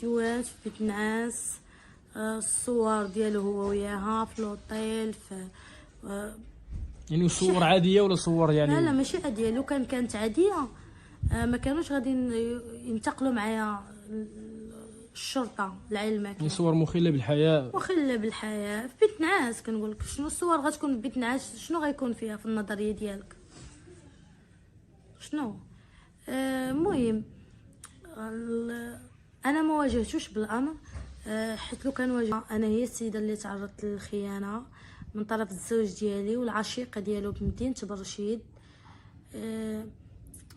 فيديوهات في بيت نعاس، الصور ديالو هو وياها في لوطيل يعني صور عاديه ولا صور يعني؟ لا ماشي عاديه. لو كانت عاديه ما كانوش غادي ينتقلوا معايا الشرطه لعلمك. يعني صور مخله بالحياه. وخلى بالحياه في بيت نعاس. كنقول لك شنو الصور غتكون في بيت نعاس؟ شنو غيكون فيها في النظريه ديالك؟ شنو؟ المهم انا ما واجهتوش بالامر، حيت لو كان واجه انا هي السيده اللي تعرضت للخيانه من طرف الزوج ديالي والعشيقه ديالو بمدينه برشيد.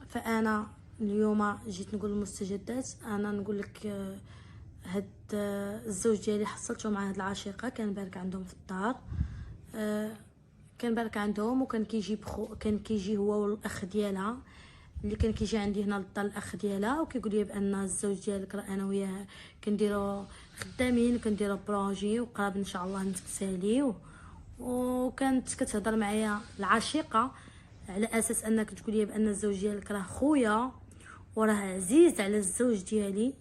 فانا اليوم جيت نقول المستجدات. انا نقول لك هاد الزوج ديالي حصلته مع هاد العشيقه، كان بارك عندهم في الدار. كان بارك عندهم وكان كان كيجي هو والاخ ديالها اللي كان كيجي عندي هنا للدار، الاخ ديالها، وكيقول لي بان الزوج ديالك راه انا وياه كنديروا خدامين وكنديروا بروجي وقراب ان شاء الله نتساليو. وكانت كتهضر معايا العشيقه على اساس انك تقول لي بان الزوج ديالك راه خويا وراه عزيز على الزوج ديالي،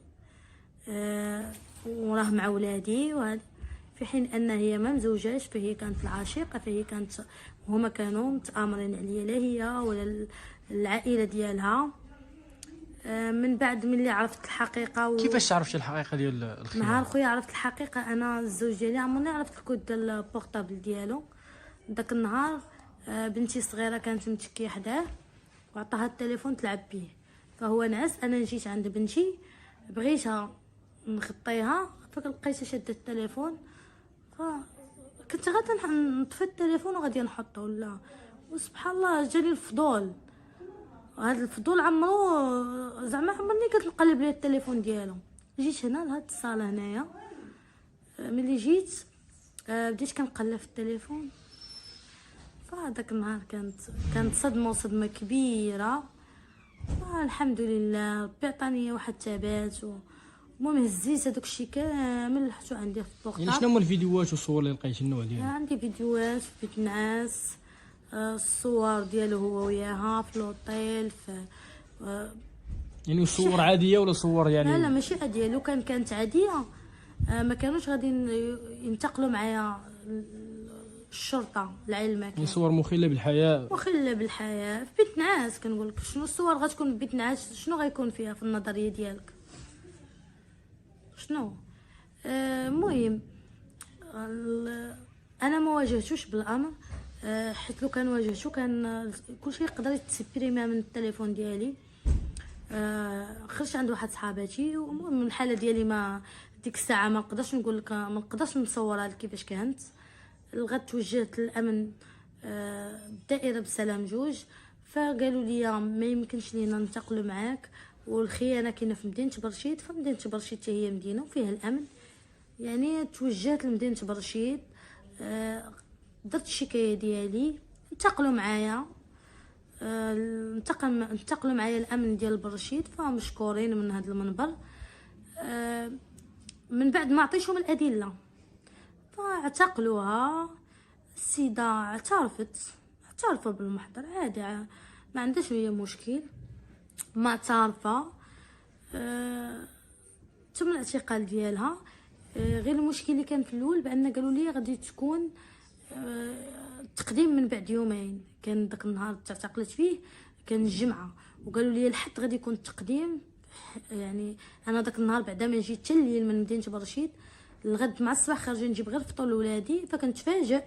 وراه مع ولادي في حين ان هي ما مزوجاش. فهي كانت العشيقه، فهي كانت هما كانوا متآمرين عليا، لا هي ولا العائله ديالها. من بعد ملي عرفت الحقيقه كيفاش عرفتي الحقيقه ديال الخيانه؟ نهار خويا عرفت الحقيقه انا الزوج ديالي عمرني عرفت الكود ديال البورطابل ديالو. داك النهار بنتي الصغيره كانت متكيه حداه وعطاها التليفون تلعب به، فهو نعس. انا جيت عند بنتي بغيتها نغطيها، فلقيتها شاده التليفون، فكنت غادا نطفي التليفون وغادي نحطه ولا. وسبحان الله جاني الفضول، وهذا الفضول عمرو زعما عمرني كنقلب ليه التليفون ديالو. جيت هنا لهاد الصاله هنايا، ملي جيت بديت كنقلب في التليفون. فهذاك النهار كانت صدمه كبيره. الحمد لله ربي عطاني واحد الثبات. المهم هزيت هذاك الشيء كامل حطو عندي في البورطابل. يعني شنو هما الفيديوهات والصور اللي لقيتي النوع ديالهم؟ عندي فيديوهات في بيت نعاس، الصور ديالو هو وياها في لوطيل يعني صور عاديه ولا صور يعني؟ لا ماشي عاديه. لو كانت عاديه ما كانوش غادي ينتقلوا معايا الشرطه لعلمك. يعني صور مخله بالحياه. وخلى بالحياه في بيت نعاس. كنقول لك شنو الصور غتكون في بيت نعاس؟ شنو غيكون فيها في النظريه ديالك؟ شنو؟ المهم انا ما واجهتوش بالامر، حيت لو كان واجهتو كان كلشي يقدر يتسبريمي من التليفون ديالي. خرجت عند واحد صحاباتي، ومن الحاله ديالي ما ديك الساعه ما نقدرش نقول لك، ما نقدرش نصورها لك كيفاش كانت. لغات توجهت للامن الدائره بسلام جوج، فقالوا لي ما يمكنش لينا ننتقلوا معاك، والخيانه كاينه في مدينه برشيد. فمدينه برشيد حتى هي مدينه وفيها الامن. يعني توجهت لمدينه برشيد، درت الشكايه ديالي، انتقلوا معايا، انتقلوا معايا الامن ديال برشيد، فمشكورين من هذا المنبر. من بعد ما عطيتهم الادله فاعتقلوها. السيده اعترفت بالمحضر عادي، ما عندهاش هي مشكل، معترفه. تم الاعتقال ديالها. غير المشكل اللي كان في الاول بان قالوا لي غادي تكون التقديم من بعد يومين. كان داك النهار تعتقلت فيه كان الجمعه، وقالوا لي الحد غادي يكون التقديم. يعني انا داك النهار بعدا ما جيت حتى الليل من مدينه برشيد، الغد مع الصباح خارجه نجيب غير الفطور لولادي. فكنتفاجئ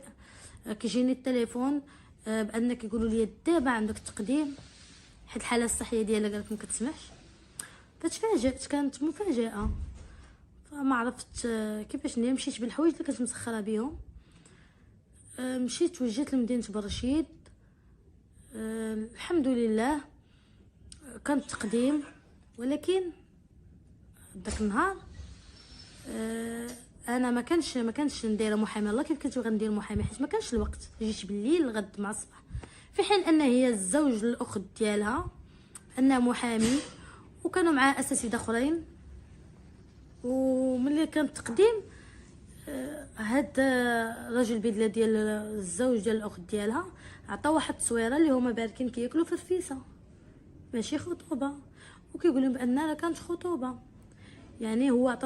كيجيني التليفون بان كيقولوا لي دابا عندك التقديم حيت الحاله الصحيه ديالها قالت ما كتسمحش. فتفاجئت، كانت مفاجاه. فما عرفت كيفاش ندير. مشيت بالحوايج اللي كنت مسخره بهم، مشيت توجهت لمدينه برشيد. الحمد لله كان التقديم، ولكن داك النهار انا ما كانش ندير محامي. الله كيف كنت غندير محامي حيت ما كانش الوقت. جيت بالليل الغد مع الصباح، في حين ان هي الزوج الاخت ديالها انه محامي وكانوا معاه اساتذه اخرين. وملي كان التقديم هاد الراجل بيدلا ديال الزوج ديال الاخت ديالها عطا واحد التصويره اللي هما باركين كياكلوا في الفيسه، ماشي خطوبه، وكيقول لهم بان راه كانت خطوبه. يعني هو